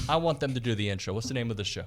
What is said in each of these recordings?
I want them to do the intro. What's the name of the show?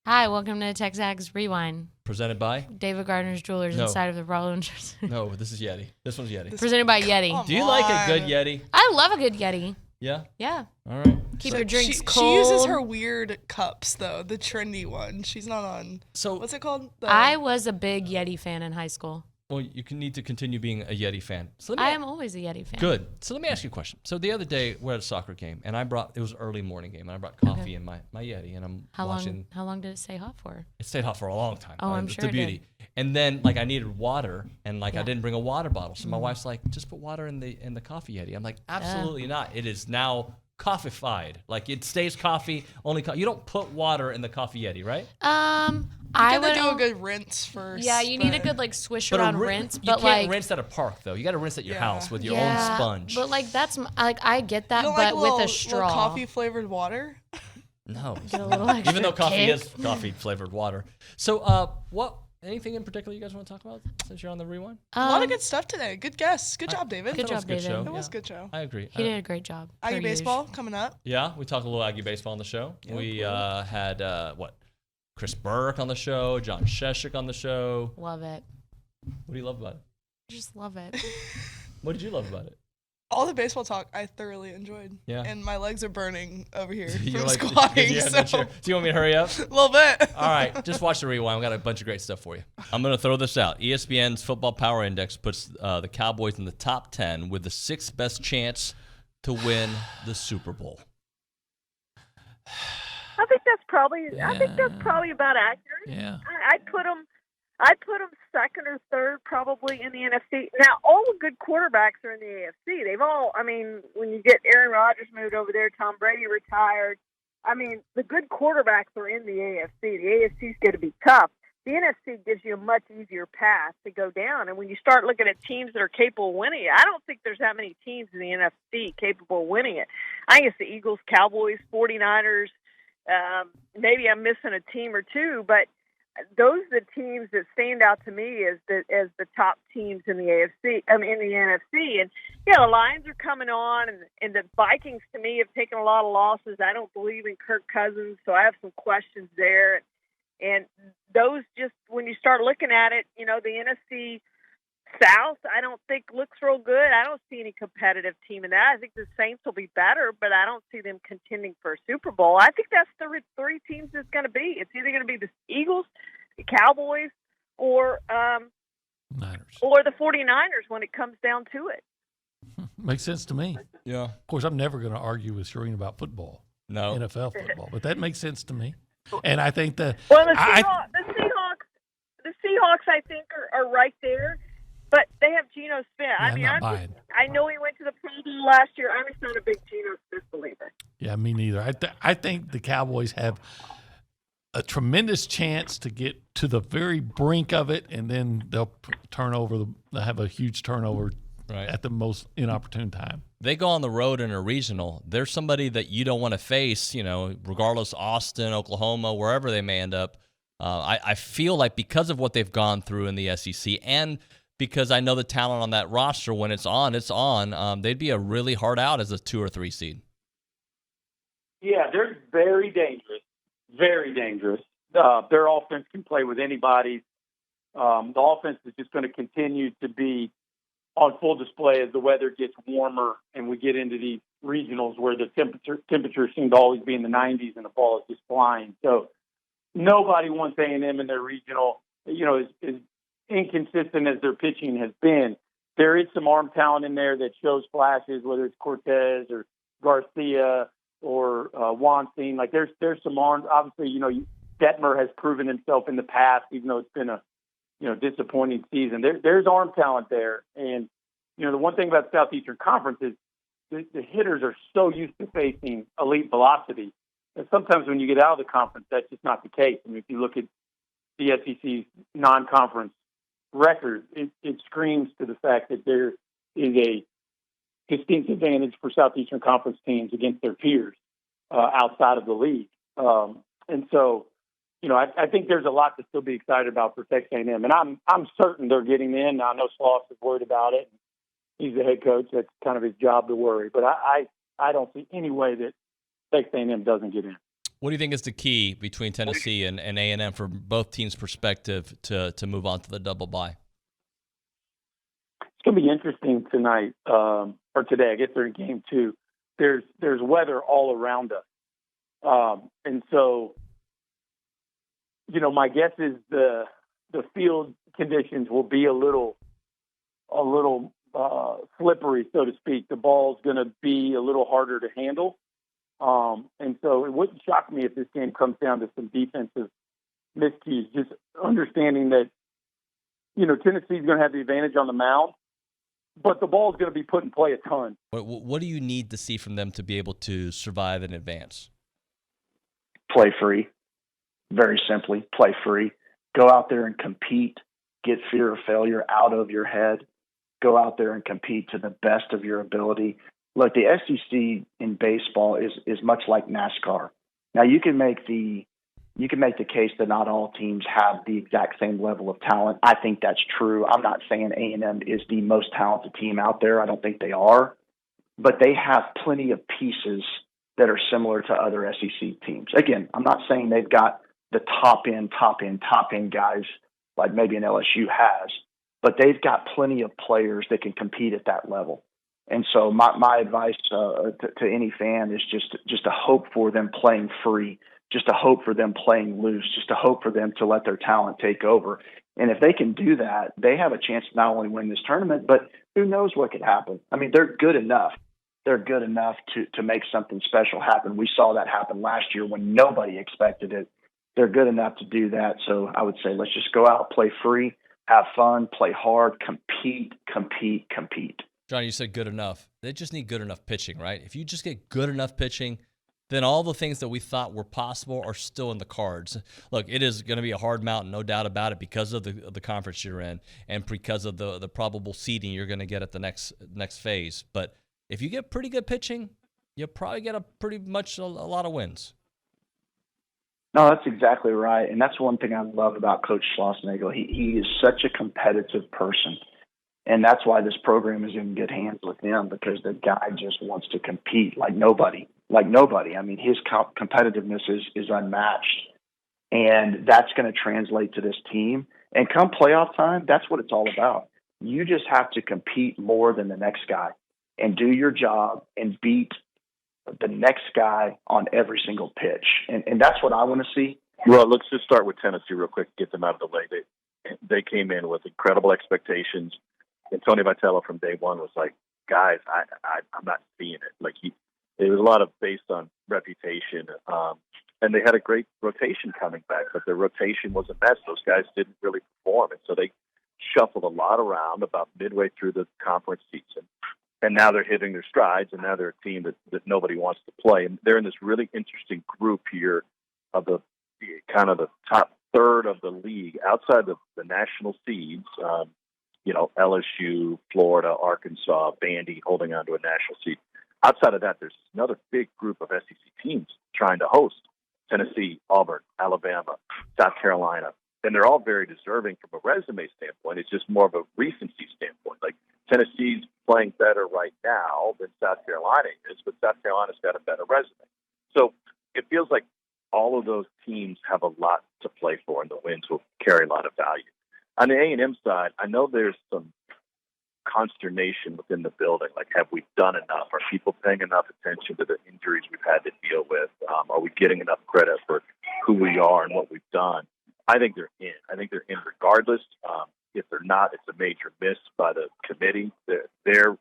Hi, welcome to TexAgs Rewind. Presented by? David Gardner's Jewelers inside of the Rollins. No, this is Yeti. This one's Yeti. Presented by Yeti. Do you like a good Yeti? I love a good Yeti. Yeah? Yeah. All right. Keep your drinks cold. She uses her weird cups, though, the trendy one. She's not on, what's it called? I was a big Yeti fan in high school. Well, you need to continue being a Yeti fan. So I am always a Yeti fan. Good. So let me ask you a question. So the other day, we're at a soccer game, and it was early morning game, and I brought coffee in my Yeti, and I'm watching. How long did it stay hot for? It stayed hot for a long time. Oh, I'm sure the beauty. And then, I needed water, and I didn't bring a water bottle. So my wife's like, just put water in the coffee Yeti. I'm like, absolutely not. It is now coffeeified. It stays coffee, only you don't put water in the coffee Yeti, right? I would do a good rinse first. Yeah, you need a good swish around rinse. But you can't rinse at a park though. You got to rinse at your house with your own sponge. But that's I get that, but with a straw. Coffee flavored water. No, get a little extra even though coffee kick. is coffee flavored water. So, anything in particular you guys want to talk about since you're on the rewind? A lot of good stuff today. Good guess. Good job, David. Good job, David. Show. It was a good show. I agree. He did a great job. Aggie baseball coming up. Yeah, we talked a little Aggie baseball on the show. Yeah, we cool. had Chris Burke on the show, John Scheschuk on the show. Love it. What do you love about it? Just love it. What did you love about it? All the baseball talk I thoroughly enjoyed. Yeah. And my legs are burning over here You're from like, squatting. Do you want me to hurry up? A little bit. All right, just watch the rewind. We got a bunch of great stuff for you. I'm going to throw this out. ESPN's Football Power Index puts the Cowboys in the top 10 with the sixth best chance to win the Super Bowl. I think that's probably about accurate. Yeah. I'd put them second or third probably in the NFC. Now, all the good quarterbacks are in the AFC. They've all, when you get Aaron Rodgers moved over there, Tom Brady retired, the good quarterbacks are in the AFC. The AFC is going to be tough. The NFC gives you a much easier path to go down. And when you start looking at teams that are capable of winning it, I don't think there's that many teams in the NFC capable of winning it. I think it's the Eagles, Cowboys, 49ers. Maybe I'm missing a team or two, but those are the teams that stand out to me as the top teams in the AFC. In the NFC, and the Lions are coming on, and the Vikings to me have taken a lot of losses. I don't believe in Kirk Cousins, so I have some questions there. And those just when you start looking at it, the NFC South, I don't think looks real good. I don't see any competitive team in that. I think the Saints will be better, but I don't see them contending for a Super Bowl. I think that's the three teams it's going to be. It's either going to be the Eagles, the Cowboys, or the 49ers when it comes down to it. Makes sense to me. Yeah. Of course, I'm never going to argue with Charean about football. No. NFL football, but that makes sense to me. And I think the Seahawks, I think, are right there. But they have Geno Smith. Yeah, I know he went to the Pro Bowl last year. I'm just not a big Geno Smith believer. Yeah, me neither. I think the Cowboys have a tremendous chance to get to the very brink of it, and then they'll they'll have a huge turnover at the most inopportune time. They go on the road in a regional. There's somebody that you don't want to face, regardless, Austin, Oklahoma, wherever they may end up. I feel like because of what they've gone through in the SEC and because I know the talent on that roster, when it's on. They'd be a really hard out as a 2 or 3 seed. Yeah, they're very dangerous. Very dangerous. Their offense can play with anybody. The offense is just going to continue to be on full display as the weather gets warmer and we get into these regionals where the temperature seems to always be in the 90s and the ball is just flying. So nobody wants A&M in their regional. As inconsistent as their pitching has been, there is some arm talent in there that shows flashes, whether it's Cortez or Garcia or Weinstein. There's some arms. Obviously, Detmer has proven himself in the past, even though it's been a disappointing season. There's arm talent there, and the one thing about the Southeastern Conference is the hitters are so used to facing elite velocity, and sometimes when you get out of the conference, that's just not the case. If you look at the SEC's non-conference record, it screams to the fact that there is a distinct advantage for Southeastern Conference teams against their peers outside of the league. And so, I think there's a lot to still be excited about for Texas A&M, and I'm certain they're getting in. I know Sloss is worried about it. He's the head coach. That's kind of his job to worry. But I don't see any way that Texas A&M doesn't get in. What do you think is the key between Tennessee and A&M from both teams' perspective to move on to the double bye? It's going to be interesting tonight, or today. I guess they're in game 2. There's weather all around us. And so, my guess is the field conditions will be a little slippery, so to speak. The ball's going to be a little harder to handle. And so it wouldn't shock me if this game comes down to some defensive miscues, just understanding that, Tennessee's going to have the advantage on the mound, but the ball is going to be put in play a ton. What do you need to see from them to be able to survive and advance? Play free. Very simply, play free. Go out there and compete. Get fear of failure out of your head. Go out there and compete to the best of your ability. Look, the SEC in baseball is much like NASCAR. Now you can make the case that not all teams have the exact same level of talent. I think that's true. I'm not saying A&M is the most talented team out there. I don't think they are, but they have plenty of pieces that are similar to other SEC teams. Again, I'm not saying they've got the top end guys like maybe an LSU has, but they've got plenty of players that can compete at that level. And so my advice to any fan is just to hope for them playing free, just to hope for them playing loose, just to hope for them to let their talent take over. And if they can do that, they have a chance to not only win this tournament, but who knows what could happen. I mean, they're good enough. They're good enough to make something special happen. We saw that happen last year when nobody expected it. They're good enough to do that. So I would say let's just go out, play free, have fun, play hard, compete. John, you said good enough. They just need good enough pitching, right? If you just get good enough pitching, then all the things that we thought were possible are still in the cards. Look, it is going to be a hard mountain, no doubt about it, because of the conference you're in and because of the probable seeding you're going to get at the next phase. But if you get pretty good pitching, you'll probably get a lot of wins. No, that's exactly right. And that's one thing I love about Coach Schlossnagle. He is such a competitive person. And that's why this program is in good hands with him, because the guy just wants to compete like nobody. I mean, his competitiveness is unmatched. And that's going to translate to this team. And come playoff time, that's what it's all about. You just have to compete more than the next guy and do your job and beat the next guy on every single pitch. And that's what I want to see. Well, let's just start with Tennessee real quick, get them out of the way. They came in with incredible expectations. And Tony Vitello from day one was like, guys, I'm not seeing it. Like it was a lot of based on reputation. And they had a great rotation coming back, but their rotation was a mess. Those guys didn't really perform. And so they shuffled a lot around about midway through the conference season. And now they're hitting their strides, and now they're a team that nobody wants to play. And they're in this really interesting group here of the kind of the top third of the league outside the national seeds. LSU, Florida, Arkansas, Vandy holding on to a national seed. Outside of that, there's another big group of SEC teams trying to host Tennessee, Auburn, Alabama, South Carolina. And they're all very deserving from a resume standpoint. It's just more of a recency standpoint. Like Tennessee's playing better right now than South Carolina is, but South Carolina's got a better resume. So it feels like all of those teams have a lot to play for, and the wins will carry a lot of value. On the A&M side, I know there's some consternation within the building. Like, have we done enough? Are people paying enough attention to the injuries we've had to deal with? Are we getting enough credit for who we are and what we've done? I think they're in. I think they're in regardless. If they're not, it's a major miss by the committee. Their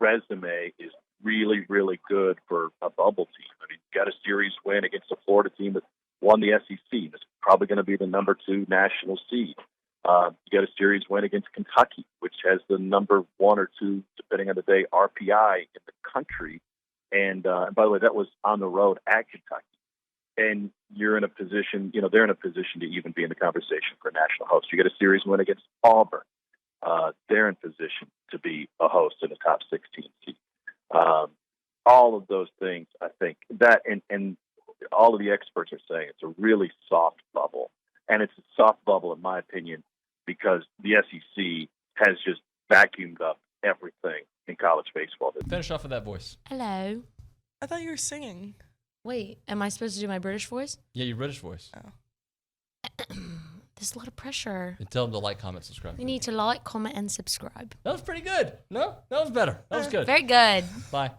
resume is really, really good for a bubble team. I mean, you got a series win against a Florida team that won the SEC. It's probably going to be the number 2 national seed. You got a series win against Kentucky, which has the number 1 or 2, depending on the day, RPI in the country. And by the way, that was on the road at Kentucky. And you're in a position, they're in a position to even be in the conversation for a national host. You get a series win against Auburn. They're in position to be a host in the top 16 seed. All of those things, I think, that and all of the experts are saying it's a really soft bubble. And it's a soft bubble, in my opinion, because the SEC has just vacuumed up everything in college baseball. Finish off with that voice. Hello. I thought you were singing. Wait, am I supposed to do my British voice? Yeah, your British voice. There's a lot of pressure. And tell them to like, comment, subscribe. You need to like, comment, and subscribe. That was pretty good. No, that was better. That was good. Very good. Bye.